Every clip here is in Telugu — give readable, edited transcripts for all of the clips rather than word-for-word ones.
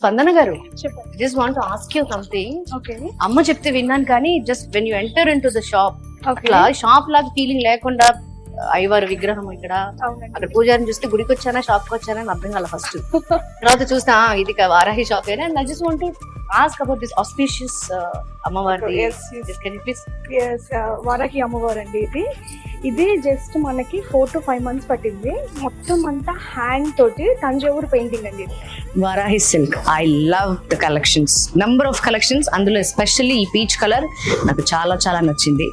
స్పందన గారు, చెప్పండి. Just want to ask you something. Okay అమ్మ చెప్తే విన్నాను కానీ just when you enter in to the shop, okay అట్లా షాప్ లాగా ఫీలింగ్ లేకుండా అయ్యవారు విగ్రహం ఇక్కడ, అవునండి. అక్కడ పూజారిని చూస్తే గుడికి వచ్చానా షాప్ కి వచ్చానా అని అర్థం కాల ఫస్ట్. తర్వాత చూస్తే ఇది వారాహి షాప్ అయినా. I just want to ask about this auspicious అమ్మవారి. Yes, yes. వారాహి అమ్మవారు అండి ఇది జస్ట్ మనకి 4 to 5 months పట్టింది. మొత్తం అంతా హ్యాండ్ తోటి తంజావూరు పెయింటింగ్ అండి ఇది. Varahi silk, I love the collections, number of collections. అందులో ఎస్పెషల్లీ ఈ పీచ్ కలర్ నాకు చాలా చాలా నచ్చింది.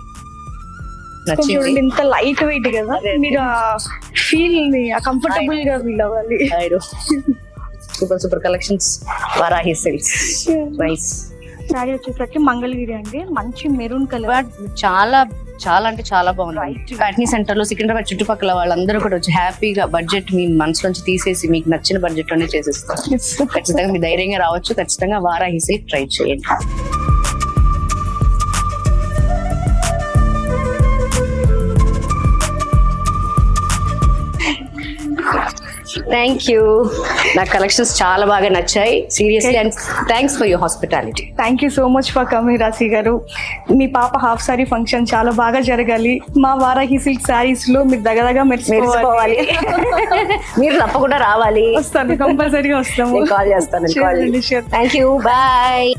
చూడండి ఇంత లైట్ వెయిట్ కదా, మీరు ఆ ఫీల్ ని కంఫర్టబుల్ గా ఫీల్ అవ్వాలి. Super super collections, Varahi silks nice. Sari వచ్చేసరికి మంగళగిరి అండి, మంచి మెరూన్ కలర్. బట్ చాలా చాలా అంటే చాలా బాగుంది. కాటనీ సెంటర్ లో సికింద్రాబాద్ చుట్టుపక్కల వాళ్ళందరూ కూడా వచ్చి హ్యాపీగా బడ్జెట్ మీ మనసులోంచి తీసేసి మీకు నచ్చిన బడ్జెట్ లోనే చేసేస్తారు. ఖచ్చితంగా మీ ధైర్యంగా రావచ్చు. ఖచ్చితంగా వారాహి సిల్క్ ట్రై చేయండి. Thank you. నా కలెక్షన్స్ చాలా బాగా నచ్చాయి seriously, and thanks for your hospitality. Thank you so much for coming రాశి గారు. మీ పాప హాఫ్ సారీ ఫంక్షన్ చాలా బాగా జరగాలి. మా వారాహి సిల్క్ శారీస్ లో మీరు దగ్గరగా మెరిసిపోవాలి. మీరు తప్పకుండా రావాలి. వస్తాను, కంపల్సరీగా వస్తాము. కాల్ చేస్తాను. Sure. Thank you, bye.